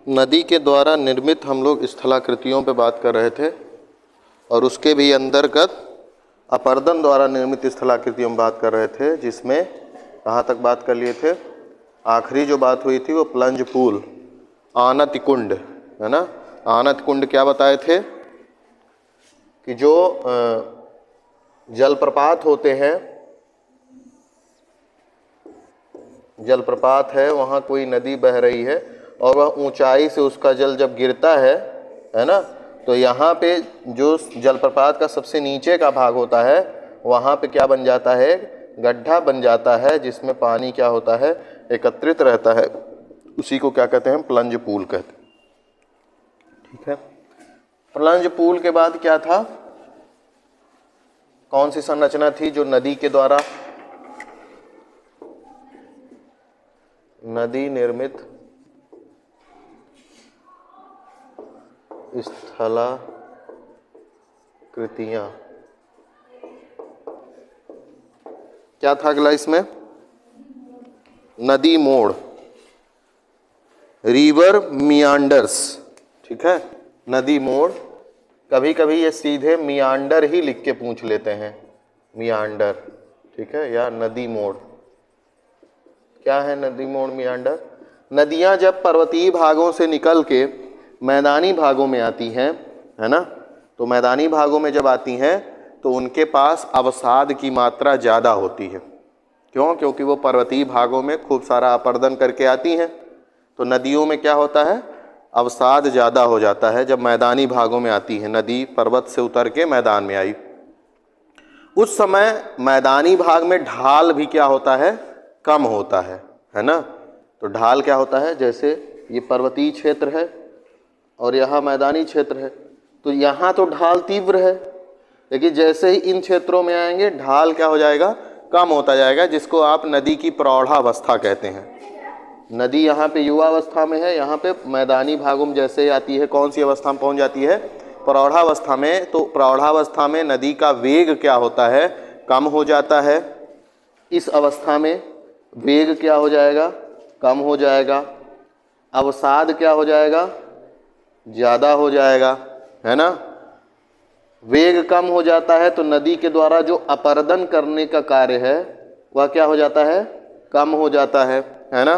नदी के द्वारा निर्मित हम लोग स्थलाकृतियों पे बात कर रहे थे और उसके भी अंतर्गत अपरदन द्वारा निर्मित स्थलाकृतियों में बात कर रहे थे, जिसमें कहाँ तक बात कर लिए थे। आखिरी जो बात हुई थी वो प्लंज पूल, आनत कुंड, है ना। आनत कुंड क्या बताए थे कि जो जलप्रपात होते हैं, जलप्रपात है, वहाँ कोई नदी बह रही है और वह ऊंचाई से उसका जल जब गिरता है ना, तो यहाँ पे जो जलप्रपात का सबसे नीचे का भाग होता है वहाँ पे क्या बन जाता है, गड्ढा बन जाता है, जिसमें पानी क्या होता है, एकत्रित रहता है। उसी को क्या कहते हैं, प्लंज पूल कहते हैं। ठीक है। प्लंज पूल के बाद क्या था, कौन सी संरचना थी जो नदी के द्वारा, नदी निर्मित स्थलाकृतियां, क्या था अगला इसमें, नदी मोड़, रिवर मियांडर्स। ठीक है, नदी मोड़, कभी कभी ये सीधे मियांडर ही लिख के पूछ लेते हैं, मियांडर। ठीक है, या नदी मोड़। क्या है नदी मोड़, मियांडर? नदियां जब पर्वतीय भागों से निकल के मैदानी भागों में आती हैं, है ना, तो मैदानी भागों में जब आती हैं तो उनके पास अवसाद की मात्रा ज़्यादा होती है। क्यों? क्योंकि वो पर्वतीय भागों में खूब सारा अपरदन करके आती हैं, तो नदियों में क्या होता है, अवसाद ज़्यादा हो जाता है जब मैदानी भागों में आती है। नदी पर्वत से उतर के मैदान में आई, उस समय मैदानी भाग में ढाल भी क्या होता है, कम होता है ना। तो ढाल क्या होता है, जैसे ये पर्वतीय क्षेत्र है और यहाँ मैदानी क्षेत्र है, तो यहाँ तो ढाल तीव्र है, लेकिन जैसे ही इन क्षेत्रों में आएंगे ढाल क्या हो जाएगा, कम होता जाएगा, जिसको आप नदी की प्रौढ़ावस्था कहते हैं। नदी यहाँ पे युवावस्था में है, यहाँ पे मैदानी भागों में जैसे आती है, कौन सी अवस्था में पहुँच जाती है, प्रौढ़ावस्था में। तो प्रौढ़ावस्था में नदी का वेग क्या होता है, कम हो जाता है। इस अवस्था में वेग क्या हो जाएगा, कम हो जाएगा। अवसाद क्या हो जाएगा, ज़्यादा हो जाएगा, है ना। वेग कम हो जाता है तो नदी के द्वारा जो अपरदन करने का कार्य है वह क्या हो जाता है, कम हो जाता है ना।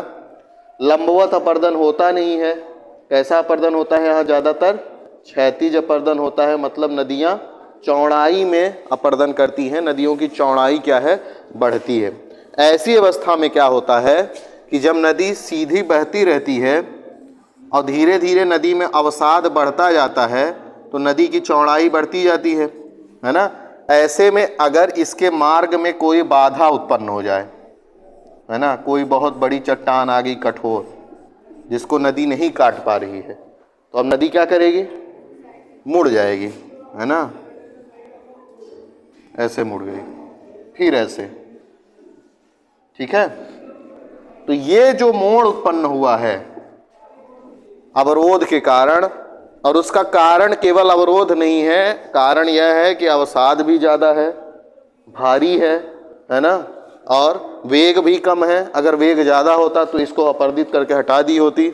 लंबवत अपरदन होता नहीं है। कैसा अपरदन होता है यहाँ, ज़्यादातर क्षैतिज अपरदन होता है, मतलब नदियाँ चौड़ाई में अपरदन करती हैं, नदियों की चौड़ाई क्या है, बढ़ती है। ऐसी अवस्था में क्या होता है कि जब नदी सीधी बहती रहती है और धीरे धीरे नदी में अवसाद बढ़ता जाता है तो नदी की चौड़ाई बढ़ती जाती है ना। ऐसे में अगर इसके मार्ग में कोई बाधा उत्पन्न हो जाए, है ना, कोई बहुत बड़ी चट्टान आ गई कठोर, जिसको नदी नहीं काट पा रही है, तो अब नदी क्या करेगी, मुड़ जाएगी, है ना, ऐसे मुड़ गई, फिर ऐसे। ठीक है, तो ये जो मोड़ उत्पन्न हुआ है अवरोध के कारण, और उसका कारण केवल अवरोध नहीं है, कारण यह है कि अवसाद भी ज़्यादा है, भारी है ना, और वेग भी कम है। अगर वेग ज़्यादा होता तो इसको अपरदित करके हटा दी होती,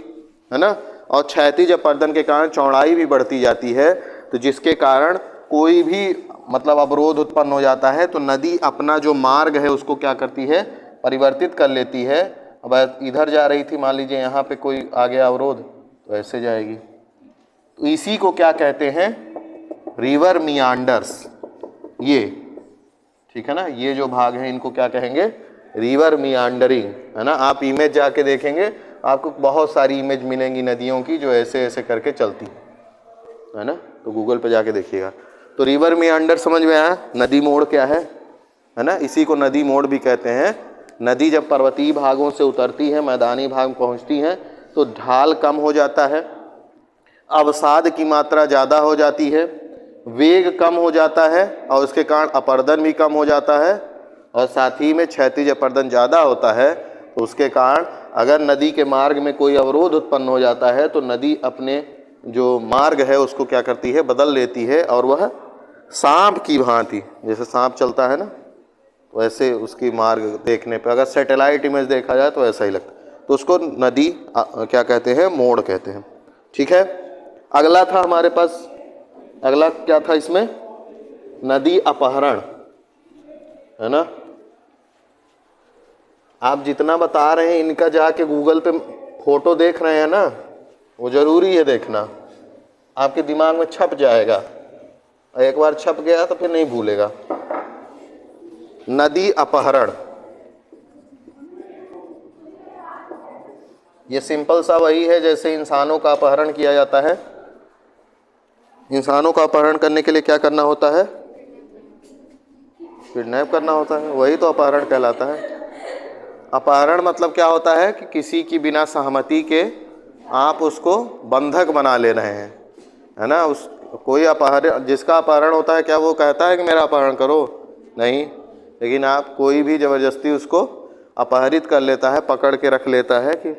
है ना। और क्षैतिज अपरदन के कारण चौड़ाई भी बढ़ती जाती है, तो जिसके कारण कोई भी मतलब अवरोध उत्पन्न हो जाता है तो नदी अपना जो मार्ग है उसको क्या करती है, परिवर्तित कर लेती है। अब इधर जा रही थी, मान लीजिए यहाँ पे कोई आ गया अवरोध, तो ऐसे जाएगी। तो इसी को क्या कहते हैं, रिवर मियांडर्स। ये ठीक है ना, ये जो भाग है इनको क्या कहेंगे, रिवर मियांडरिंग, है ना। आप इमेज जाके देखेंगे, आपको बहुत सारी इमेज मिलेंगी नदियों की जो ऐसे ऐसे करके चलती है ना, तो गूगल पे जाके देखिएगा। तो रिवर मियांडर समझ में आया, नदी मोड़ क्या है ना, इसी को नदी मोड़ भी कहते हैं। नदी जब पर्वतीय भागों से उतरती है, मैदानी भाग में पहुंचती है, तो ढाल कम हो जाता है, अवसाद की मात्रा ज़्यादा हो जाती है, वेग कम हो जाता है और उसके कारण अपरदन भी कम हो जाता है, और साथ ही में क्षैतिज अपरदन ज़्यादा होता है। तो उसके कारण अगर नदी के मार्ग में कोई अवरोध उत्पन्न हो जाता है तो नदी अपने जो मार्ग है उसको क्या करती है, बदल लेती है, और वह सांप की भांति, जैसे सांप चलता है ना, वैसे उसकी मार्ग देखने पे अगर सैटेलाइट इमेज देखा जाए तो ऐसा ही लगता है। तो उसको नदी क्या कहते हैं, मोड़ कहते हैं। ठीक है। अगला था हमारे पास, अगला क्या था इसमें, नदी अपहरण, है ना। आप जितना बता रहे हैं इनका जाके गूगल पे फोटो देख रहे हैं ना, वो जरूरी है देखना, आपके दिमाग में छप जाएगा, एक बार छप गया तो फिर नहीं भूलेगा। नदी अपहरण, ये सिंपल सा वही है जैसे इंसानों का अपहरण किया जाता है। इंसानों का अपहरण करने के लिए क्या करना होता है, किडनैप करना होता है, वही तो अपहरण कहलाता है। अपहरण मतलब क्या होता है कि किसी की बिना सहमति के आप उसको बंधक बना ले रहे हैं, है ना। उस कोई अपहरण, जिसका अपहरण होता है क्या वो कहता है कि मेरा अपहरण करो, नहीं, लेकिन आप कोई भी ज़बरदस्ती उसको अपहरित कर लेता है, पकड़ के रख लेता है कि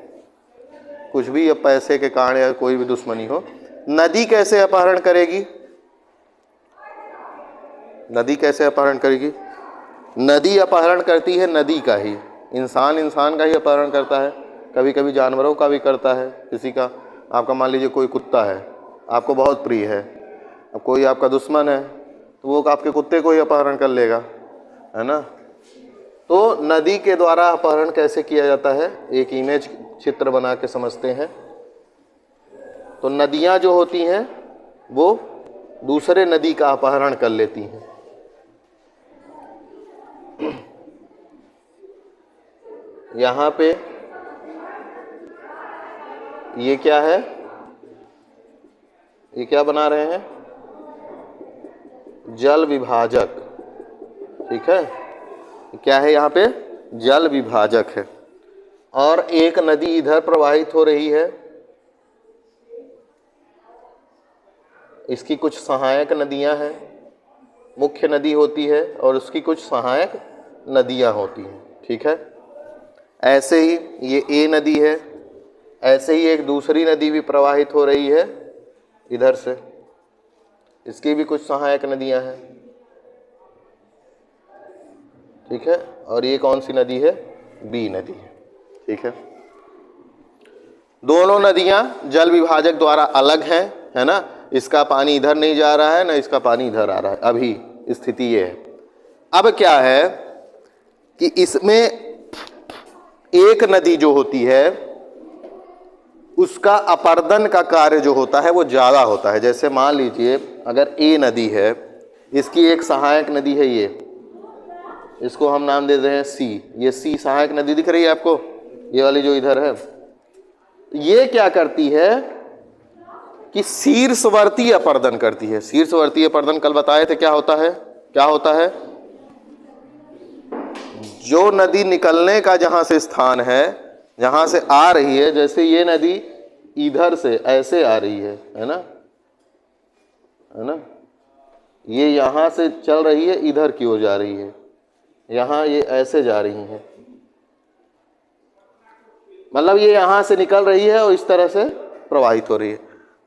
कुछ भी, या पैसे के कारण या कोई भी दुश्मनी हो। नदी कैसे अपहरण करेगी, नदी कैसे अपहरण करेगी, नदी अपहरण करती है नदी का ही, इंसान इंसान का ही अपहरण करता है, कभी कभी जानवरों का भी करता है। किसी का, आपका मान लीजिए कोई कुत्ता है, आपको बहुत प्रिय है, अब कोई आपका दुश्मन है तो वो आपके कुत्ते को ही अपहरण कर लेगा, है ना। तो नदी के द्वारा अपहरण कैसे किया जाता है, एक इमेज चित्र बना के समझते हैं। तो नदियाँ जो होती हैं वो दूसरे नदी का अपहरण कर लेती हैं। यहाँ पे ये क्या है, ये क्या बना रहे हैं, जल विभाजक, ठीक है। क्या है यहाँ पे, जल विभाजक है। और एक नदी इधर प्रवाहित हो रही है, इसकी कुछ सहायक नदियां हैं, मुख्य नदी होती है और उसकी कुछ सहायक नदियां होती हैं, ठीक है। ऐसे ही ये ए नदी है, ऐसे ही एक दूसरी नदी भी प्रवाहित हो रही है इधर से, इसकी भी कुछ सहायक नदियां हैं, ठीक है। और ये कौन सी नदी है, बी नदी है, ठीक है। दोनों नदियां जल विभाजक द्वारा अलग हैं, है ना। इसका पानी इधर नहीं जा रहा है ना, इसका पानी इधर आ रहा है, अभी स्थिति ये है। अब क्या है कि इसमें एक नदी जो होती है उसका अपर्दन का कार्य जो होता है वो ज़्यादा होता है। जैसे मान लीजिए अगर ए नदी है, इसकी एक सहायक नदी है ये, इसको हम नाम दे रहे हैं सी, ये सी सहायक नदी दिख रही है आपको, ये वाली जो इधर है, ये क्या करती है कि शीर्षवर्ती अपर्दन करती है। शीर्षवर्ती अपर्दन कल बताए थे क्या होता है, क्या होता है, जो नदी निकलने का जहां से स्थान है, जहां से आ रही है, जैसे ये नदी इधर से ऐसे आ रही है ना, है ना, ये यहां से चल रही है, इधर की ओर जा रही है, यहां ये ऐसे जा रही है, मतलब ये यहां से निकल रही है और इस तरह से प्रवाहित हो रही है।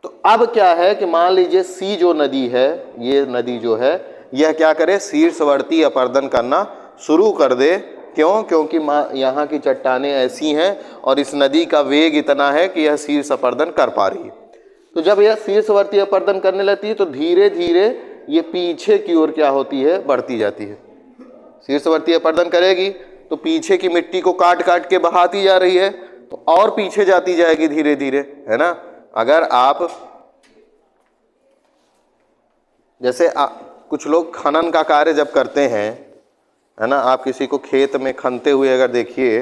तो अब क्या है कि मान लीजिए सी जो नदी है, ये नदी जो है, यह क्या करे, शीर्षवर्ती अपर्दन करना शुरू कर दे। क्यों, क्योंकि यहाँ की चट्टानें ऐसी हैं और इस नदी का वेग इतना है कि यह शीर्ष अपर्दन कर पा रही है। तो जब यह शीर्षवर्ती अपर्दन करने लगती है तो धीरे धीरे ये पीछे की ओर क्या होती है, बढ़ती जाती है। शीर्षवर्ती अपर्दन करेगी तो पीछे की मिट्टी को काट काट के बहाती जा रही है, तो और पीछे जाती जाएगी धीरे धीरे, है ना। अगर आप जैसे कुछ लोग खनन का कार्य जब करते हैं, है ना, आप किसी को खेत में खनते हुए अगर देखिए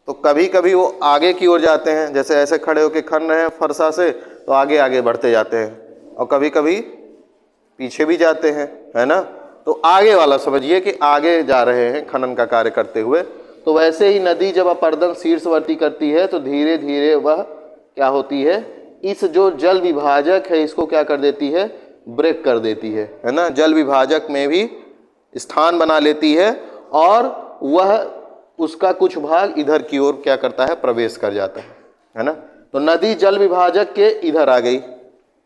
तो कभी कभी वो आगे की ओर जाते हैं, जैसे ऐसे खड़े होकर खन रहे हैं फरसा से, तो आगे आगे बढ़ते जाते हैं, और कभी कभी पीछे भी जाते हैं, है ना। तो आगे वाला समझिए कि आगे जा रहे हैं खनन का कार्य करते हुए। तो वैसे ही नदी जब अपर्दन शीर्षवर्ती करती है तो धीरे धीरे वह क्या होती है, इस जो जल विभाजक है इसको क्या कर देती है, ब्रेक कर देती है ना। जल विभाजक में भी स्थान बना लेती है और वह उसका कुछ भाग इधर की ओर क्या करता है, प्रवेश कर जाता है ना। तो नदी जल विभाजक के इधर आ गई,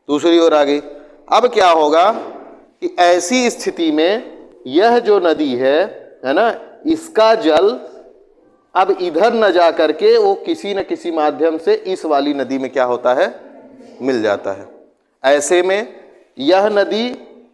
दूसरी ओर आ गई। अब क्या होगा कि ऐसी स्थिति में यह जो नदी है ना, इसका जल अब इधर न जा करके वो किसी न किसी माध्यम से इस वाली नदी में क्या होता है, मिल जाता है। ऐसे में यह नदी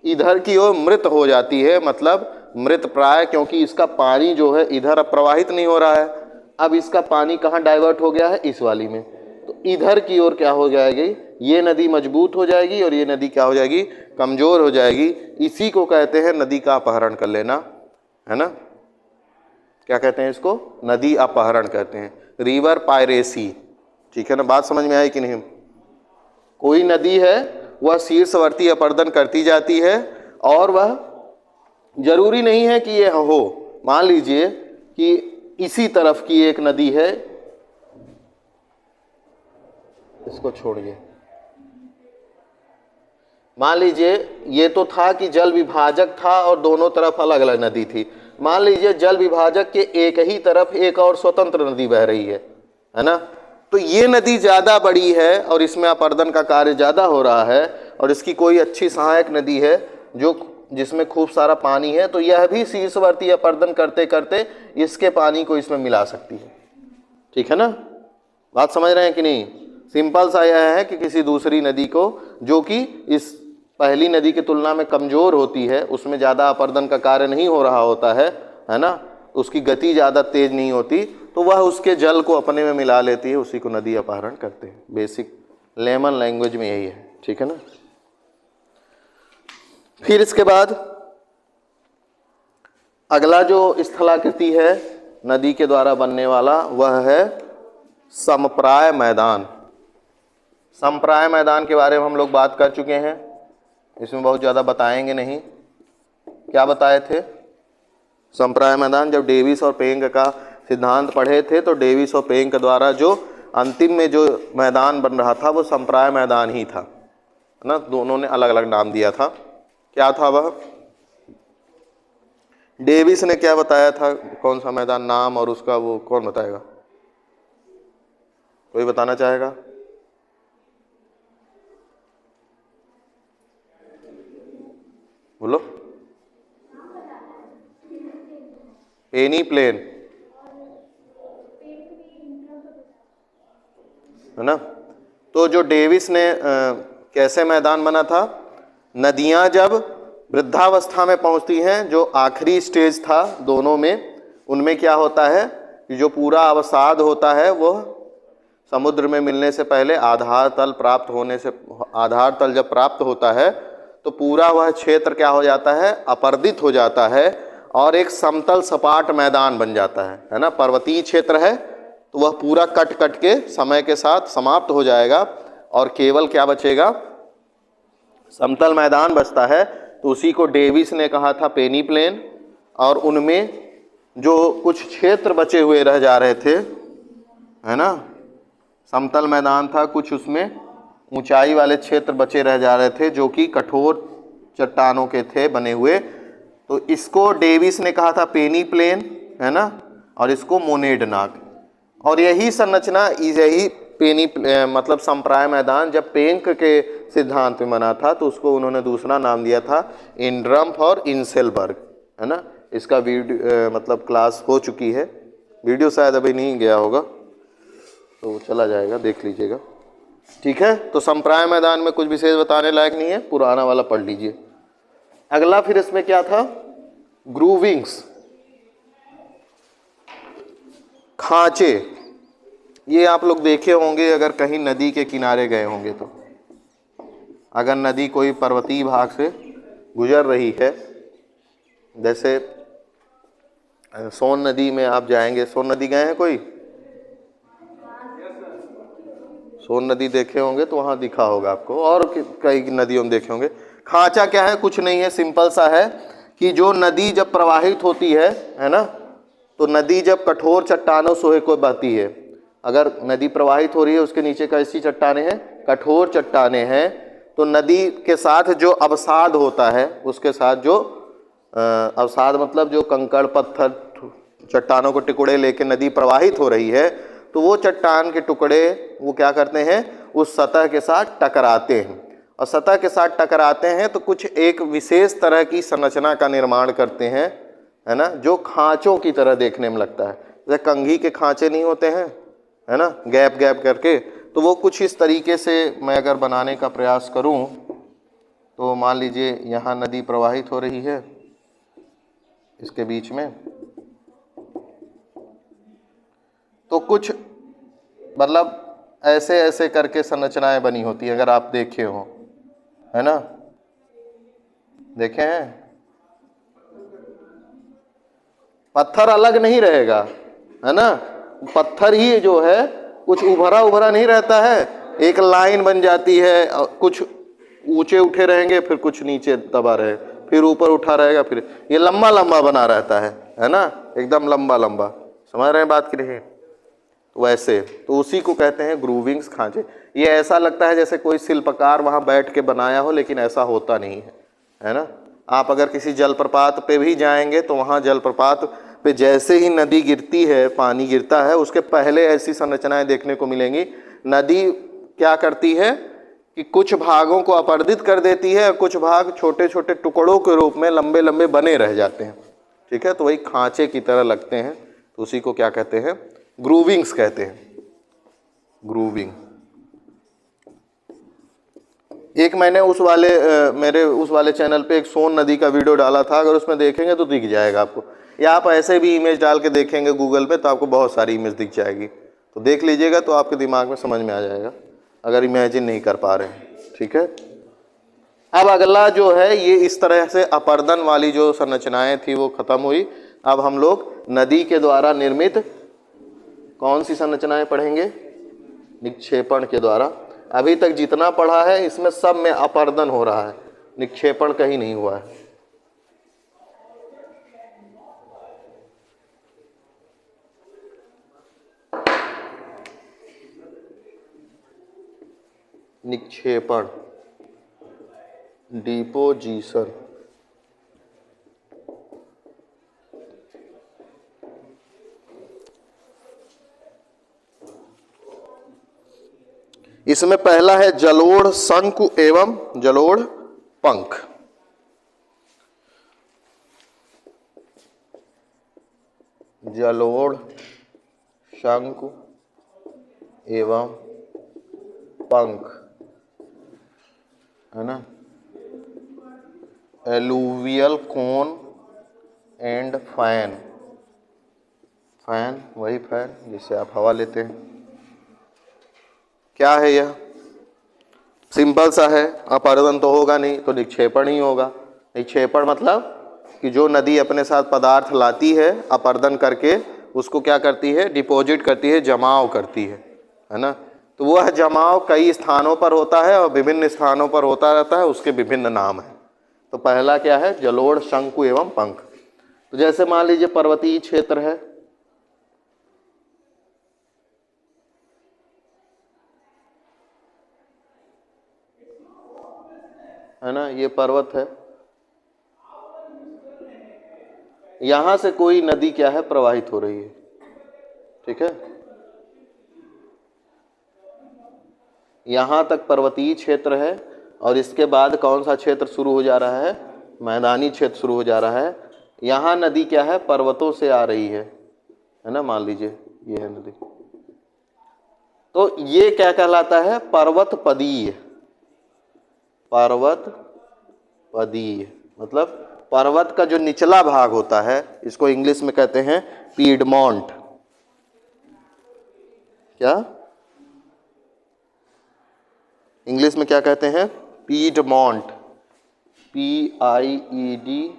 इधर की ओर मृत हो जाती है, मतलब मृत प्राय, क्योंकि इसका पानी जो है इधर अब प्रवाहित नहीं हो रहा है। अब इसका पानी कहाँ डाइवर्ट हो गया है, इस वाली में। तो इधर की ओर क्या हो जाएगी, ये नदी मजबूत हो जाएगी और ये नदी क्या हो जाएगी, कमजोर हो जाएगी। इसी को कहते हैं नदी का अपहरण कर लेना, है ना। क्या कहते हैं इसको, नदी अपहरण कहते हैं, रिवर पायरेसी। ठीक है ना, बात समझ में आई कि नहीं। कोई नदी है वह शीर्षवर्ती अपरदन करती जाती है और वह जरूरी नहीं है कि यह हो। मान लीजिए कि इसी तरफ की एक नदी है, इसको छोड़िए, मान लीजिए ये तो था कि जल विभाजक था और दोनों तरफ अलग अलग नदी थी। मान लीजिए जल विभाजक के एक ही तरफ एक और स्वतंत्र नदी बह रही है ना। तो ये नदी ज़्यादा बड़ी है और इसमें अपरदन का कार्य ज़्यादा हो रहा है और इसकी कोई अच्छी सहायक नदी है जो जिसमें खूब सारा पानी है, तो यह भी शीर्षवर्ती अपरदन करते करते इसके पानी को इसमें मिला सकती है। ठीक है ना, बात समझ रहे हैं कि नहीं। सिंपल सा यह है कि किसी दूसरी नदी को जो कि इस पहली नदी की तुलना में कमज़ोर होती है, उसमें ज़्यादा अपरदन का कार्य नहीं हो रहा होता है ना, उसकी गति ज़्यादा तेज नहीं होती, तो वह उसके जल को अपने में मिला लेती है, उसी को नदी अपहरण करते हैं। बेसिक लेमन लैंग्वेज में यही है। ठीक है ना। फिर इसके बाद अगला जो स्थलाकृति है नदी के द्वारा बनने वाला, वह है समप्राय मैदान। समप्राय मैदान के बारे में हम लोग बात कर चुके हैं, इसमें बहुत ज़्यादा बताएंगे नहीं। क्या बताए थे, समप्राय मैदान, जब डेविस और पेंग का सिद्धांत पढ़े थे तो डेविस और पेंग के द्वारा जो अंतिम में जो मैदान बन रहा था वो समप्राय मैदान ही था, है ना। दोनों ने अलग अलग नाम दिया था। क्या था वह, डेविस ने क्या बताया था, कौन सा मैदान नाम, और उसका वो कौन बताएगा, कोई बताना चाहेगा। बोलो। पेनी प्लेन, है ना। तो जो डेविस ने कैसे मैदान बना था, नदियां जब वृद्धावस्था में पहुंचती हैं, जो आखिरी स्टेज था दोनों में, उनमें क्या होता है कि जो पूरा अवसाद होता है वह समुद्र में मिलने से पहले आधार तल प्राप्त होने से, आधार तल जब प्राप्त होता है तो पूरा वह क्षेत्र क्या हो जाता है, अपर्दित हो जाता है और एक समतल सपाट मैदान बन जाता है ना। पर्वतीय क्षेत्र है तो वह पूरा कट कट के समय के साथ समाप्त हो जाएगा और केवल क्या बचेगा, समतल मैदान बचता है। तो उसी को डेविस ने कहा था पेनी प्लेन, और उनमें जो कुछ क्षेत्र बचे हुए रह जा रहे थे, है ना, समतल मैदान था, कुछ उसमें ऊंचाई वाले क्षेत्र बचे रह जा रहे थे जो कि कठोर चट्टानों के थे बने हुए, तो इसको डेविस ने कहा था पेनी प्लेन, है ना, और इसको मोनेडनाक। और यही संरचना, यही पेनी मतलब समप्राय मैदान जब पेंक के सिद्धांत में बना था तो उसको उन्होंने दूसरा नाम दिया था इंड्रम्फ और इंसेलबर्ग, है ना। इसका वीडियो मतलब क्लास हो चुकी है, वीडियो शायद अभी नहीं गया होगा तो चला जाएगा, देख लीजिएगा। ठीक है, तो समप्राय मैदान में कुछ विशेष बताने लायक नहीं है, पुराना वाला पढ़ लीजिए। अगला फिर इसमें क्या था, ग्रूविंग्स, खांचे। ये आप लोग देखे होंगे अगर कहीं नदी के किनारे गए होंगे तो, अगर नदी कोई पर्वतीय भाग से गुजर रही है, जैसे सोन नदी में आप जाएंगे, सोन नदी गए हैं कोई, सोन नदी देखे होंगे तो वहाँ दिखा होगा आपको, और कई नदियों में देखे होंगे। खांचा क्या है, कुछ नहीं है, सिंपल सा है कि जो नदी जब प्रवाहित होती है ना, तो नदी जब कठोर चट्टानों से होकर बहती है, अगर नदी प्रवाहित हो रही है उसके नीचे कैसी चट्टानें हैं, कठोर चट्टानें हैं, तो नदी के साथ जो अवसाद होता है, उसके साथ जो अवसाद मतलब जो कंकड़ पत्थर चट्टानों को टुकड़े लेके नदी प्रवाहित हो रही है, तो वो चट्टान के टुकड़े वो क्या करते हैं, उस सतह के साथ टकराते हैं, और सतह के साथ टकराते हैं तो कुछ एक विशेष तरह की संरचना का निर्माण करते हैं, है ना, जो खांचों की तरह देखने में लगता है। जैसे कंघी के खांचे नहीं होते हैं, है ना, गैप गैप करके, तो वो कुछ इस तरीके से मैं अगर बनाने का प्रयास करूं, तो मान लीजिए यहाँ नदी प्रवाहित हो रही है इसके बीच में, तो कुछ मतलब ऐसे ऐसे करके संरचनाएं बनी होती है, अगर आप देखे हो, है ना, देखे हैं। पत्थर अलग नहीं रहेगा, है ना, पत्थर ही जो है कुछ उभरा उभरा नहीं रहता है, एक लाइन बन जाती है, कुछ ऊंचे उठे रहेंगे, फिर कुछ नीचे दबा रहे, फिर ऊपर उठा रहेगा, फिर ये लंबा लंबा बना रहता है ना, एकदम लंबा लंबा। समझ रहे हैं बात की नहीं? वैसे तो उसी को कहते हैं ग्रूविंग्स, खांचे। ये ऐसा लगता है जैसे कोई शिल्पकार वहाँ बैठ के बनाया हो, लेकिन ऐसा होता नहीं है ना। आप अगर किसी जलप्रपात पे भी जाएंगे तो वहाँ जलप्रपात पे जैसे ही नदी गिरती है, पानी गिरता है, उसके पहले ऐसी संरचनाएं देखने को मिलेंगी। नदी क्या करती है कि कुछ भागों को अपरदित कर देती है, और कुछ भाग छोटे छोटे टुकड़ों के रूप में लंबे लंबे बने रह जाते हैं, ठीक है, तो वही खांचे की तरह लगते हैं, तो उसी को क्या कहते हैं? ग्रूविंग्स कहते हैं, ग्रूविंग। एक मैंने मेरे उस वाले चैनल पे एक सोन नदी का वीडियो डाला था, अगर उसमें देखेंगे तो दिख जाएगा आपको, या आप ऐसे भी इमेज डाल के देखेंगे गूगल पे तो आपको बहुत सारी इमेज दिख जाएगी, तो देख लीजिएगा, तो आपके दिमाग में समझ में आ जाएगा अगर इमेजिन नहीं कर पा रहे हैं, ठीक है। अब अगला जो है, ये इस तरह से अपर्दन वाली जो संरचनाएं थी वो खत्म हुई। अब हम लोग नदी के द्वारा निर्मित कौन सी संरचनाएं पढ़ेंगे? निक्षेपण के द्वारा। अभी तक जितना पढ़ा है इसमें सब में अपर्दन हो रहा है, निक्षेपण कहीं नहीं हुआ है। निक्षेपण, डिपोजिशन, इसमें पहला है जलोढ़ शंकु एवं जलोढ़ पंख। जलोढ़ शंकु एवं पंख, है ना, alluvial cone and fan. Fan वही फैन जिससे आप हवा लेते हैं। क्या है यह? सिंपल सा है, अपर्दन तो होगा नहीं तो निक्षेपण ही होगा। निक्षेपण मतलब कि जो नदी अपने साथ पदार्थ लाती है अपर्दन करके, उसको क्या करती है? डिपॉजिट करती है, जमाव करती है ना। तो वह जमाव कई स्थानों पर होता है और विभिन्न स्थानों पर होता रहता है, उसके विभिन्न नाम हैं। तो पहला क्या है? जलोढ़ शंकु एवं पंख। तो जैसे मान लीजिए पर्वतीय क्षेत्र है ना, ये पर्वत है, यहां से कोई नदी क्या है? प्रवाहित हो रही है, ठीक है। यहां तक पर्वतीय क्षेत्र है और इसके बाद कौन सा क्षेत्र शुरू हो जा रहा है? मैदानी क्षेत्र शुरू हो जा रहा है। यहाँ नदी क्या है? पर्वतों से आ रही है ना, मान लीजिए ये है नदी। तो ये क्या कहलाता है? पर्वतपदीय। पर्वतपदीय मतलब पर्वत का जो निचला भाग होता है, इसको इंग्लिश में कहते हैं पीडमोंट। क्या इंग्लिश में क्या कहते हैं? Piedmont, PIEDMONT।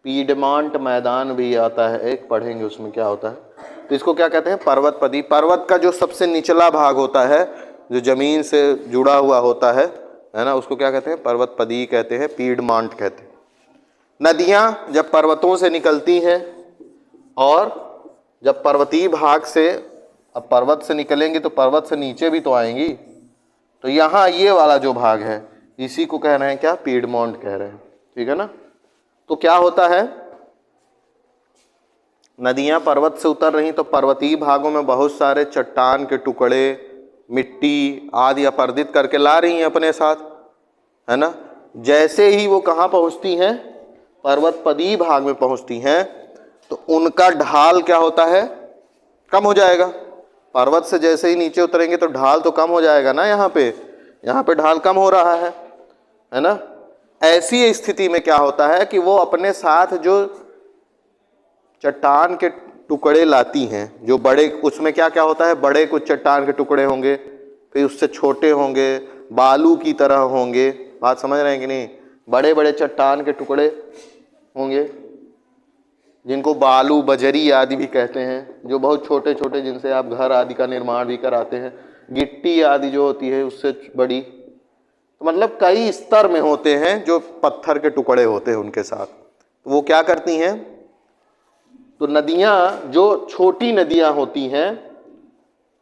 पीडमोंट मैदान भी आता है एक, पढ़ेंगे उसमें क्या होता है। तो इसको क्या कहते हैं? पर्वतपदी। पर्वत का जो सबसे निचला भाग होता है, जो जमीन से जुड़ा हुआ होता है ना, उसको क्या कहते हैं? पर्वतपदी कहते हैं, पीडमोंट कहते हैं। नदियां जब पर्वतों से निकलती हैं और जब पर्वतीय भाग से, अब पर्वत से निकलेंगी तो पर्वत से नीचे भी तो आएंगी, तो यहाँ ये वाला जो भाग है इसी को कह रहे हैं क्या? पीडमोंट कह रहे हैं, ठीक है ना। तो क्या होता है? नदियां पर्वत से उतर रही तो पर्वतीय भागों में बहुत सारे चट्टान के टुकड़े, मिट्टी आदि अपर्दित करके ला रही हैं अपने साथ, है ना। जैसे ही वो कहाँ पहुँचती हैं? पर्वतपदीय भाग में पहुँचती हैं, तो उनका ढाल क्या होता है? कम हो जाएगा, पर्वत से जैसे ही नीचे उतरेंगे तो ढाल तो कम हो जाएगा ना, यहाँ पे ढाल कम हो रहा है ना। ऐसी स्थिति में क्या होता है कि वो अपने साथ जो चट्टान के टुकड़े लाती हैं, जो बड़े, उसमें क्या क्या होता है, बड़े कुछ चट्टान के टुकड़े होंगे, फिर उससे छोटे होंगे, बालू की तरह होंगे, बात समझ रहे हैं कि नहीं, बड़े बड़े चट्टान के टुकड़े होंगे जिनको बालू बजरी आदि भी कहते हैं, जो बहुत छोटे छोटे, जिनसे आप घर आदि का निर्माण भी कराते हैं, गिट्टी आदि जो होती है उससे बड़ी, तो मतलब कई स्तर में होते हैं जो पत्थर के टुकड़े होते हैं उनके साथ। तो वो क्या करती हैं, तो नदियाँ जो छोटी नदियाँ होती हैं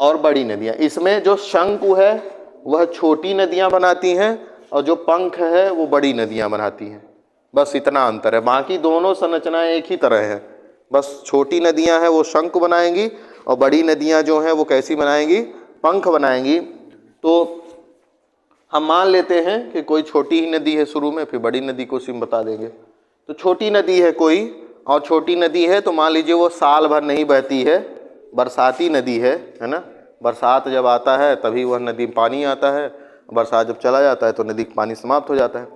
और बड़ी नदियाँ, इसमें जो शंकु है वह छोटी नदियाँ बनाती हैं और जो पंख है वो बड़ी नदियाँ बनाती हैं, बस इतना अंतर है। बाकी दोनों संरचनाएं एक ही तरह है, बस छोटी नदियां हैं वो शंख बनाएंगी और बड़ी नदियां जो हैं वो कैसी बनाएंगी, पंख बनाएंगी। तो हम मान लेते हैं कि कोई छोटी ही नदी है शुरू में, फिर बड़ी नदी को सिम बता देंगे। तो छोटी नदी है कोई, और छोटी नदी है तो मान लीजिए वो साल भर नहीं बहती है, बरसाती नदी है ना, बरसात जब आता है तभी वह नदी में पानी आता है, बरसात जब चला जाता है तो नदी का पानी समाप्त हो जाता है।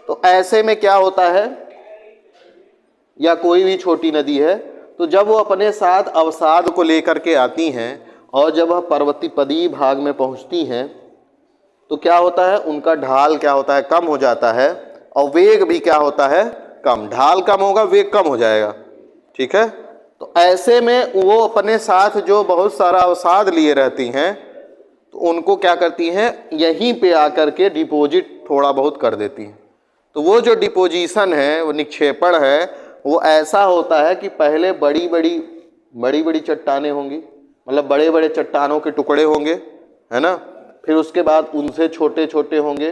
तो ऐसे में क्या होता है, या कोई भी छोटी नदी है, तो जब वो अपने साथ अवसाद को लेकर के आती हैं और जब वह पर्वतीपदी भाग में पहुंचती हैं तो क्या होता है, उनका ढाल क्या होता है, कम हो जाता है, और वेग भी क्या होता है, कम। ढाल कम होगा, वेग कम हो जाएगा, ठीक है। तो ऐसे में वो अपने साथ जो बहुत सारा अवसाद लिए रहती हैं तो उनको क्या करती हैं, यहीं पे आकर के डिपॉजिट थोड़ा बहुत कर देती हैं। तो वो जो डिपोजिशन है, वो निक्षेपण है, वो ऐसा होता है कि पहले बड़ी बड़ी चट्टानें होंगी, मतलब बड़े बड़े चट्टानों के टुकड़े होंगे, है ना, फिर उसके बाद उनसे छोटे छोटे होंगे,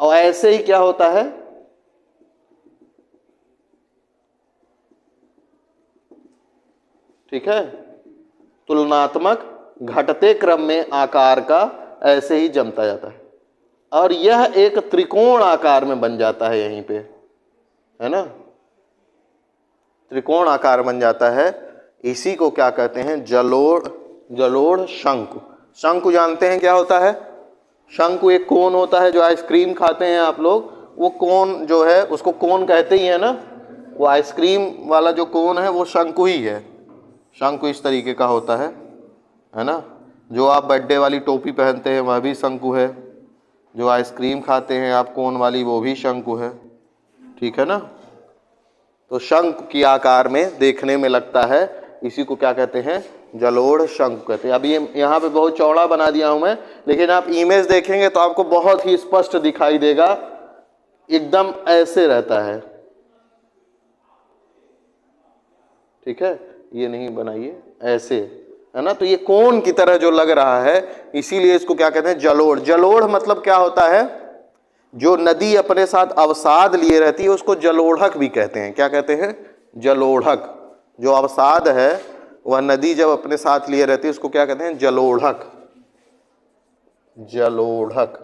और ऐसे ही क्या होता है, ठीक है, तुलनात्मक घटते क्रम में आकार का ऐसे ही जमता जाता है और यह एक त्रिकोण आकार में बन जाता है यहीं पे, है ना, त्रिकोण आकार बन जाता है। इसी को क्या कहते हैं, जलोढ़ शंकु। शंकु जानते हैं क्या होता है, शंकु एक कोन होता है, जो आइसक्रीम खाते हैं आप लोग, वो कोन जो है उसको कोन कहते ही है ना, वो आइसक्रीम वाला जो कोन है वो शंकु ही है। शंकु इस तरीके का होता है ना। जो आप बर्थडे वाली टोपी पहनते हैं वह भी शंकु है, जो आइसक्रीम खाते हैं आप कोन वाली वो भी शंकु है, ठीक है ना। तो शंकु की आकार में देखने में लगता है, इसी को क्या कहते हैं, जलोढ़ शंकु कहते हैं। अभी यहाँ पे बहुत चौड़ा बना दिया हूँ मैं, लेकिन आप इमेज देखेंगे तो आपको बहुत ही स्पष्ट दिखाई देगा, एकदम ऐसे रहता है, ठीक है, ये नहीं बनाइए, ऐसे, है ना। तो ये कोन की तरह जो लग रहा है, इसीलिए इसको क्या कहते हैं, जलोढ़। जलोढ़ मतलब क्या होता है, जो नदी अपने साथ अवसाद लिए रहती है उसको जलोढ़क भी कहते हैं। क्या कहते हैं, जलोढ़क। जो अवसाद है वह नदी जब अपने साथ लिए रहती है उसको क्या कहते हैं, जलोढ़क। जलोढ़क,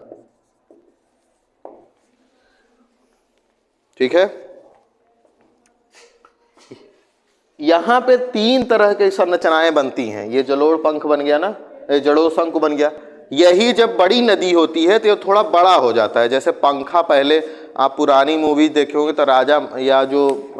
ठीक है। यहां पे तीन तरह की संरचनाएं बनती हैं। ये जलोढ़ पंख बन गया ना, जलोढ़ शंकु बन गया। यही जब बड़ी नदी होती है तो ये थोड़ा बड़ा हो जाता है। जैसे पंखा, पहले आप पुरानी मूवीज देखे होंगे तो राजा, या जो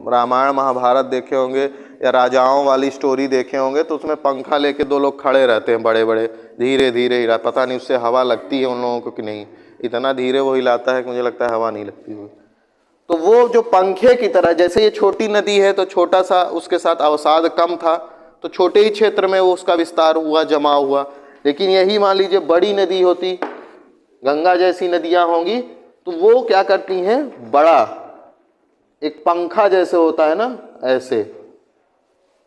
रामायण महाभारत देखे होंगे या राजाओं वाली स्टोरी देखे होंगे, तो उसमें पंखा लेके दो लोग खड़े रहते हैं, बड़े बड़े, धीरे धीरे हिला, पता नहीं उससे हवा लगती है उन लोगों को कि नहीं, इतना धीरे वो हिलाता है कि मुझे लगता है हवा नहीं लगती हुई। तो वो जो पंखे की तरह, जैसे ये छोटी नदी है तो छोटा सा उसके साथ अवसाद कम था, तो छोटे ही क्षेत्र में वो उसका विस्तार हुआ, जमा हुआ। लेकिन यही मान लीजिए बड़ी नदी होती, गंगा जैसी नदियां होंगी, तो वो क्या करती हैं, बड़ा एक पंखा जैसे होता है ना, ऐसे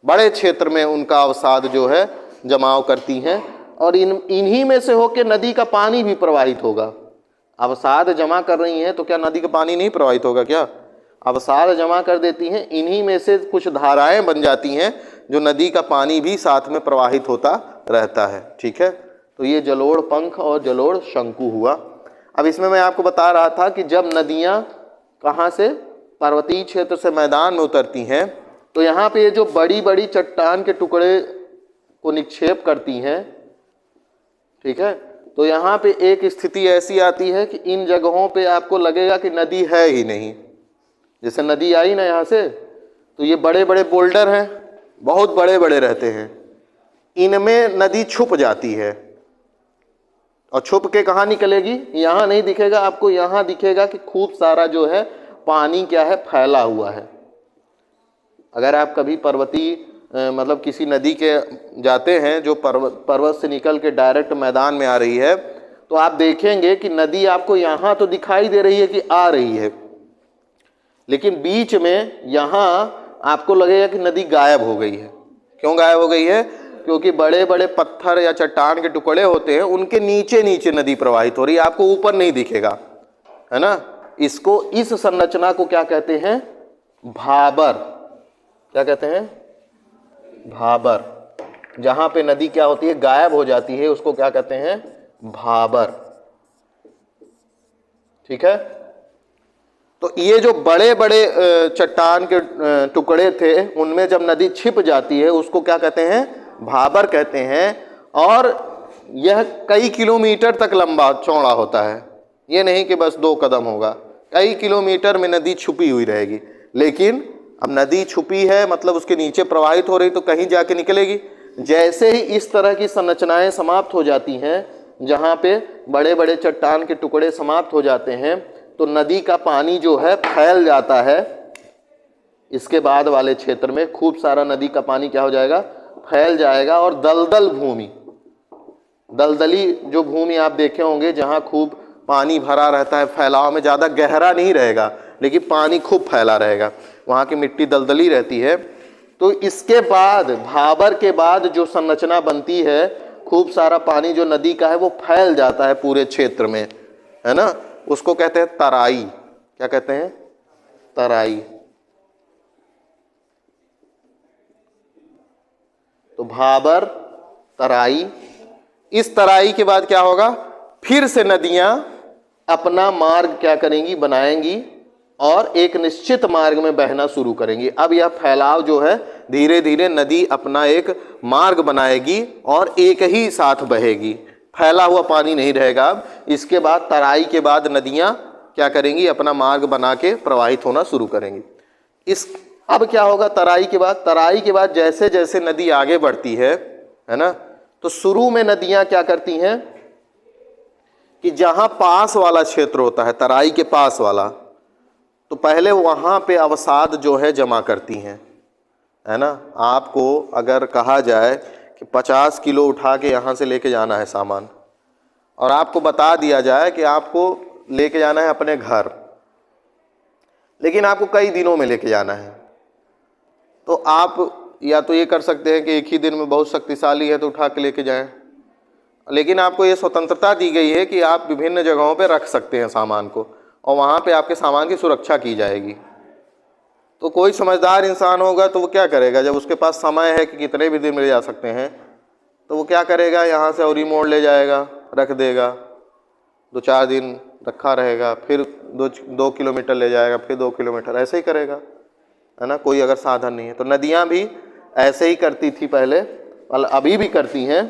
बड़े क्षेत्र में उनका अवसाद जो है जमाव करती हैं, और इन्हीं में से होकर नदी का पानी भी प्रवाहित होगा। अवसाद जमा कर रही हैं तो क्या नदी का पानी नहीं प्रवाहित होगा क्या, अवसाद जमा कर देती हैं, इन्हीं में से कुछ धाराएं बन जाती हैं जो नदी का पानी भी साथ में प्रवाहित होता रहता है, ठीक है। तो ये जलोढ़ पंख और जलोढ़ शंकु हुआ। अब इसमें मैं आपको बता रहा था कि जब नदियां कहाँ से, पर्वतीय क्षेत्र से मैदान में उतरती हैं तो यहाँ पे ये जो बड़ी बड़ी चट्टान के टुकड़े को निक्षेप करती हैं, ठीक है, तो यहाँ पे एक स्थिति ऐसी आती है कि इन जगहों पे आपको लगेगा कि नदी है ही नहीं। जैसे नदी आई ना यहाँ से, तो ये बड़े बड़े बोल्डर हैं, बहुत बड़े बड़े रहते हैं, इनमें नदी छुप जाती है। और छुप के कहाँ निकलेगी? यहाँ नहीं दिखेगा आपको, यहाँ दिखेगा कि खूब सारा जो है पानी क्या है, फैला हुआ है। अगर आप कभी पर्वतीय मतलब किसी नदी के जाते हैं जो पर्वत से निकल के डायरेक्ट मैदान में आ रही है, तो आप देखेंगे कि नदी आपको यहाँ तो दिखाई दे रही है कि आ रही है, लेकिन बीच में यहाँ आपको लगेगा कि नदी गायब हो गई है। क्यों गायब हो गई है? क्योंकि बड़े बड़े पत्थर या चट्टान के टुकड़े होते हैं, उनके नीचे नीचे नदी प्रवाहित हो रही है, आपको ऊपर नहीं दिखेगा, है ना। इसको, इस संरचना को क्या कहते हैं? भाबर। क्या कहते हैं? भाबर। जहां पे नदी क्या होती है, गायब हो जाती है, उसको क्या कहते हैं? भाबर। ठीक है। तो ये जो बड़े बड़े चट्टान के टुकड़े थे, उनमें जब नदी छिप जाती है, उसको क्या कहते हैं? भाबर कहते हैं। और यह कई किलोमीटर तक लंबा चौड़ा होता है, ये नहीं कि बस 2 कदम होगा, कई किलोमीटर में नदी छुपी हुई रहेगी। लेकिन अब नदी छुपी है मतलब उसके नीचे प्रवाहित हो रही, तो कहीं जाके निकलेगी। जैसे ही इस तरह की संरचनाएं समाप्त हो जाती हैं, जहाँ पे बड़े बड़े चट्टान के टुकड़े समाप्त हो जाते हैं, तो नदी का पानी जो है फैल जाता है। इसके बाद वाले क्षेत्र में खूब सारा नदी का पानी क्या हो जाएगा? फैल जाएगा। और दलदल भूमि, दलदली जो भूमि आप देखे होंगे, जहाँ खूब पानी भरा रहता है, फैलाव में, ज़्यादा गहरा नहीं रहेगा लेकिन पानी खूब फैला रहेगा, वहाँ की मिट्टी दलदली रहती है। तो इसके बाद, भाबर के बाद जो संरचना बनती है, खूब सारा पानी जो नदी का है वो फैल जाता है पूरे क्षेत्र में, है ना, उसको कहते हैं तराई। क्या कहते हैं? तराई। तो भाबर, तराई। इस तराई के बाद क्या होगा? फिर से नदियां अपना मार्ग क्या करेंगी? बनाएंगी और एक निश्चित मार्ग में बहना शुरू करेंगी। अब यह फैलाव जो है, धीरे धीरे नदी अपना एक मार्ग बनाएगी और एक ही साथ बहेगी, फैला हुआ पानी नहीं रहेगा। अब इसके बाद, तराई के बाद नदियां क्या करेंगी? अपना मार्ग बना के प्रवाहित होना शुरू करेंगी। अब क्या होगा तराई के बाद? तराई के बाद जैसे जैसे नदी आगे बढ़ती है ना, तो शुरू में नदियां क्या करती हैं कि जहां पास वाला क्षेत्र होता है, तराई के पास वाला, तो पहले वहां पे अवसाद जो है जमा करती हैं, है ना। आपको अगर कहा जाए कि 50 किलो उठा के यहाँ से लेके जाना है सामान, और आपको बता दिया जाए कि आपको लेके जाना है अपने घर, लेकिन आपको कई दिनों में लेके जाना है, तो आप या तो ये कर सकते हैं कि एक ही दिन में बहुत शक्तिशाली है तो उठा के लेके जाएं, लेकिन आपको ये स्वतंत्रता दी गई है कि आप विभिन्न जगहों पे रख सकते हैं सामान को, और वहाँ पे आपके सामान की सुरक्षा की जाएगी। तो कोई समझदार इंसान होगा तो वो क्या करेगा? जब उसके पास समय है कि कितने भी दिन में ले जा सकते हैं, तो वो क्या करेगा? यहाँ से औरी मोड़ ले जाएगा, रख देगा, 2-4 दिन रखा रहेगा, फिर 2 किलोमीटर ले जाएगा, फिर 2 किलोमीटर, ऐसे ही करेगा, है ना। कोई अगर साधन नहीं है तो नदियाँ भी ऐसे ही करती थी पहले, अभी भी करती हैं।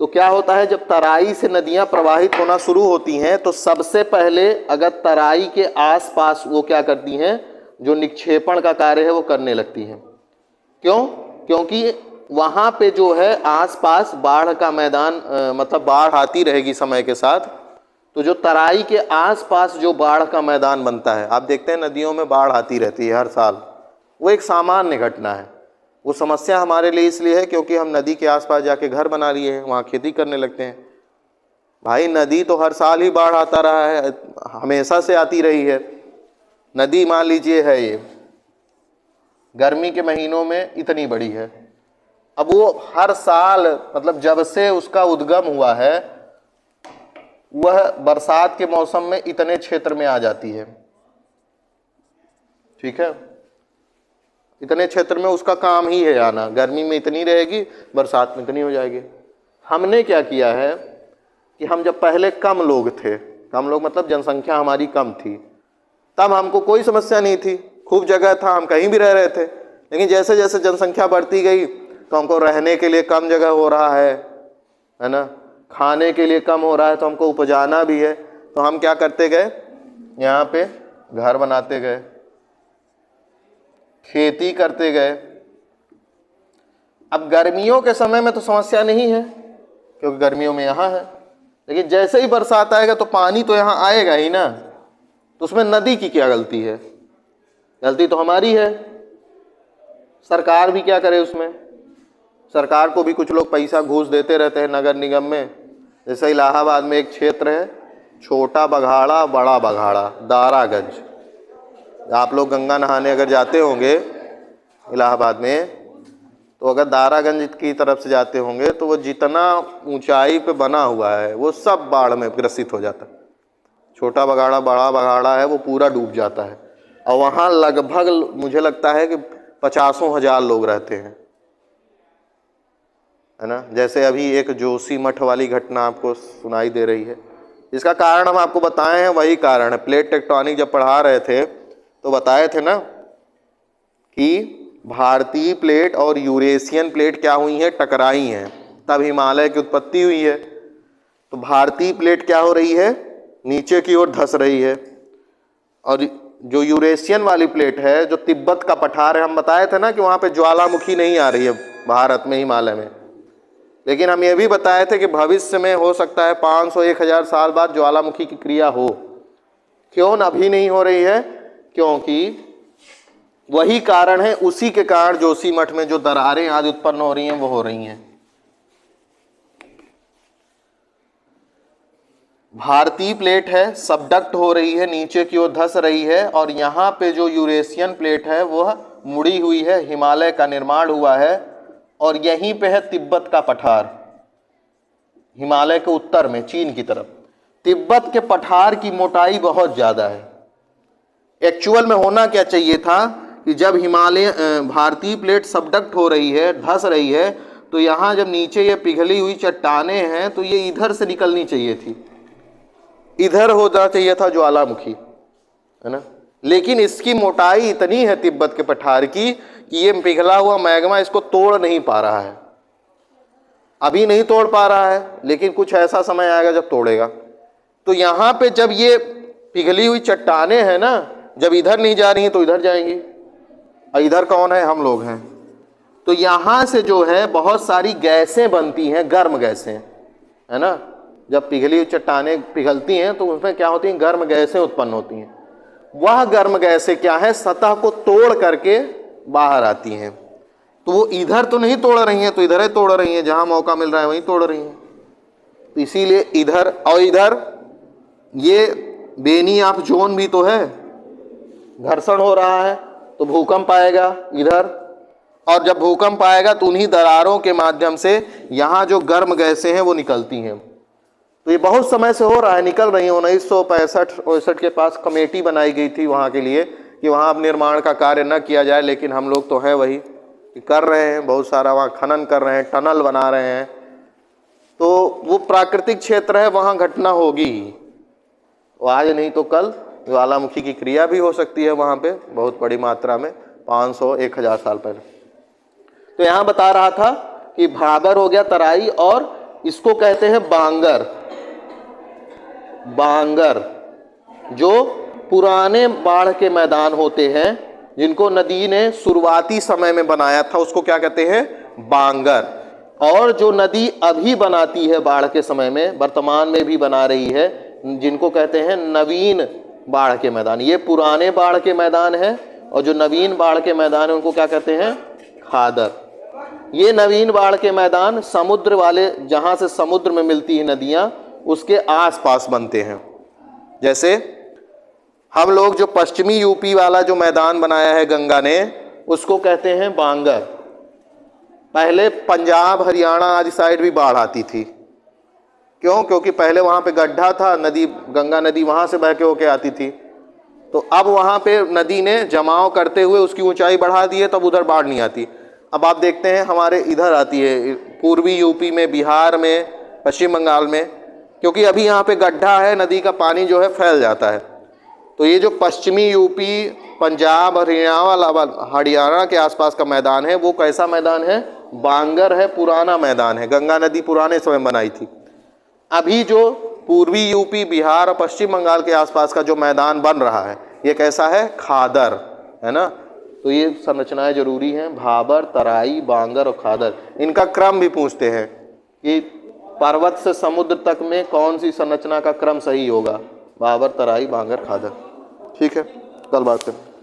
तो क्या होता है, जब तराई से नदियां प्रवाहित होना शुरू होती हैं, तो सबसे पहले अगर तराई के आसपास वो क्या करती हैं? जो निक्षेपण का कार्य है वो करने लगती हैं। क्यों? क्योंकि वहाँ पे जो है आसपास बाढ़ का मैदान, मतलब बाढ़ आती रहेगी समय के साथ, तो जो तराई के आसपास जो बाढ़ का मैदान बनता है, आप देखते हैं नदियों में बाढ़ आती रहती है हर साल, वो एक सामान्य घटना है। वो समस्या हमारे लिए इसलिए है क्योंकि हम नदी के आसपास जाके घर बना लिए हैं, वहाँ खेती करने लगते हैं। भाई नदी तो हर साल ही बाढ़ आता रहा है, हमेशा से आती रही है। नदी मान लीजिए है ये, गर्मी के महीनों में इतनी बड़ी है, अब वो हर साल, मतलब जब से उसका उद्गम हुआ है, वह बरसात के मौसम में इतने क्षेत्र में आ जाती है, ठीक है। इतने क्षेत्र में उसका काम ही है आना, गर्मी में इतनी रहेगी, बरसात में इतनी हो जाएगी। हमने क्या किया है कि हम जब पहले कम लोग थे, कम लोग मतलब जनसंख्या हमारी कम थी, तब हमको कोई समस्या नहीं थी, खूब जगह था, हम कहीं भी रह रहे थे। लेकिन जैसे जैसे जनसंख्या बढ़ती गई तो हमको रहने के लिए कम जगह हो रहा है ना, खाने के लिए कम हो रहा है, तो हमको उपजाना भी है, तो हम क्या करते गए, यहाँ पे घर बनाते गए, खेती करते गए। अब गर्मियों के समय में तो समस्या नहीं है क्योंकि गर्मियों में यहाँ है, लेकिन जैसे ही बरसात आएगा तो पानी तो यहाँ आएगा ही ना, तो उसमें नदी की क्या गलती है? गलती तो हमारी है। सरकार भी क्या करे उसमें? सरकार को भी कुछ लोग पैसा घूस देते रहते हैं नगर निगम में। जैसे इलाहाबाद में एक क्षेत्र है, छोटा बघाड़ा बड़ा बघाड़ा दारागंज। आप लोग गंगा नहाने अगर जाते होंगे इलाहाबाद में, तो अगर दारागंज की तरफ से जाते होंगे तो वो जितना ऊंचाई पे बना हुआ है वो सब बाढ़ में ग्रसित हो जाता है। छोटा बघाड़ा बड़ा बघाड़ा है वो पूरा डूब जाता है, और वहाँ लगभग मुझे लगता है कि 50,000 लोग रहते हैं, है ना। जैसे अभी एक जोशी मठ वाली घटना आपको सुनाई दे रही है, इसका कारण हम आपको बताए हैं, वही कारण है। प्लेट टेक्टोनिक जब पढ़ा रहे थे तो बताए थे ना कि भारतीय प्लेट और यूरेशियन प्लेट क्या हुई हैं, टकराई हैं, तब हिमालय की उत्पत्ति हुई है। तो भारतीय प्लेट क्या हो रही है, नीचे की ओर धंस रही है, और जो यूरेशियन वाली प्लेट है, जो तिब्बत का पठार है, हम बताए थे ना कि वहाँ पे ज्वालामुखी नहीं आ रही है भारत में, हिमालय में, लेकिन हम ये भी बताए थे कि भविष्य में हो सकता है 500-1000 साल बाद ज्वालामुखी की क्रिया हो। क्यों अभी नहीं हो रही है? क्योंकि वही कारण है, उसी के कारण जोशीमठ में जो दरारें आज उत्पन्न हो रही हैं वो हो रही हैं। भारतीय प्लेट है, सबडक्ट हो रही है, नीचे की ओर धंस रही है, और यहाँ पे जो यूरेशियन प्लेट है वह मुड़ी हुई है, हिमालय का निर्माण हुआ है, और यहीं पे है तिब्बत का पठार, हिमालय के उत्तर में चीन की तरफ। तिब्बत के पठार की मोटाई बहुत ज़्यादा है। एक्चुअल में होना क्या चाहिए था कि जब हिमालय भारतीय प्लेट सबडक्ट हो रही है, धंस रही है, तो यहाँ जब नीचे ये पिघली हुई चट्टानें हैं तो ये इधर से निकलनी चाहिए थी, इधर होना चाहिए था ज्वालामुखी, है ना। लेकिन इसकी मोटाई इतनी है तिब्बत के पठार की कि ये पिघला हुआ मैग्मा इसको तोड़ नहीं पा रहा है, अभी नहीं तोड़ पा रहा है, लेकिन कुछ ऐसा समय आएगा जब तोड़ेगा। तो यहाँ पे जब ये पिघली हुई चट्टानें हैं ना, जब इधर नहीं जा रही हैं तो इधर जाएंगी, और इधर कौन है, हम लोग हैं। तो यहाँ से जो है बहुत सारी गैसें बनती हैं, गर्म गैसें, है ना। जब पिघली हुई चट्टानें पिघलती हैं तो उसमें क्या होती हैं, गर्म गैसें उत्पन्न होती हैं। वह गर्म गैसें क्या है, सतह को तोड़ करके बाहर आती हैं। तो वो इधर तो नहीं तोड़ रही हैं, तो इधर ही तोड़ रही हैं, जहाँ मौका मिल रहा है वहीं तोड़ रही हैं। तो इसीलिए इधर और इधर ये बेनी ऑफ जोन भी तो है, घर्षण हो रहा है तो भूकंप आएगा इधर, और जब भूकंप आएगा तो उन्हीं दरारों के माध्यम से यहाँ जो गर्म गैसें हैं वो निकलती हैं। तो ये बहुत समय से हो रहा है, निकल रही है। 1965-69 के पास कमेटी बनाई गई थी वहाँ के लिए कि वहाँ अब निर्माण का कार्य न किया जाए, लेकिन हम लोग तो हैं वही कर रहे हैं, बहुत सारा वहाँ खनन कर रहे हैं, टनल बना रहे हैं। तो वो प्राकृतिक क्षेत्र है, वहाँ घटना होगी ही, तो आज नहीं तो कल ज्वालामुखी की क्रिया भी हो सकती है वहाँ पे बहुत बड़ी मात्रा में, 500-1000 साल पहले। तो यहाँ बता रहा था कि भाबर हो गया तराई, और इसको कहते हैं बांगर। बांगर जो पुराने बाढ़ के मैदान होते हैं, जिनको नदी ने शुरुआती समय में बनाया था, उसको क्या कहते हैं, बांगर। और जो नदी अभी बनाती है बाढ़ के समय में, वर्तमान में भी बना रही है, जिनको कहते हैं नवीन बाढ़ के मैदान। ये पुराने बाढ़ के मैदान है, और जो नवीन बाढ़ के मैदान है उनको क्या कहते हैं, खादर। ये नवीन बाढ़ के मैदान समुद्र वाले, जहाँ से समुद्र में मिलती है नदियाँ, उसके आसपास बनते हैं। जैसे हम लोग जो पश्चिमी यूपी वाला जो मैदान बनाया है गंगा ने, उसको कहते हैं बांगर। पहले पंजाब हरियाणा आदि साइड भी बाढ़ आती थी। क्यों? क्योंकि पहले वहाँ पे गड्ढा था, नदी, गंगा नदी वहाँ से बह के होके आती थी। तो अब वहाँ पे नदी ने जमाव करते हुए उसकी ऊंचाई बढ़ा दी है, तब उधर बाढ़ नहीं आती। अब आप देखते हैं हमारे इधर आती है, पूर्वी यूपी में, बिहार में, पश्चिम बंगाल में, क्योंकि अभी यहाँ पे गड्ढा है, नदी का पानी जो है फैल जाता है। तो ये जो पश्चिमी यूपी, पंजाब, हरियाणा के आसपास का मैदान है वो कैसा मैदान है? बांगर है, पुराना मैदान है। गंगा नदी पुराने समय बनाई थी। अभी जो पूर्वी यूपी, बिहार और पश्चिम बंगाल के आसपास का जो मैदान बन रहा है ये कैसा है? खादर है ना। तो ये संरचनाएं जरूरी हैं, भाबर, तराई, बांगर और खादर। इनका क्रम भी पूछते हैं कि पर्वत से समुद्र तक में कौन सी संरचना का क्रम सही होगा? भाबर, तराई, बांगर, खादर। ठीक है, कल बात करें।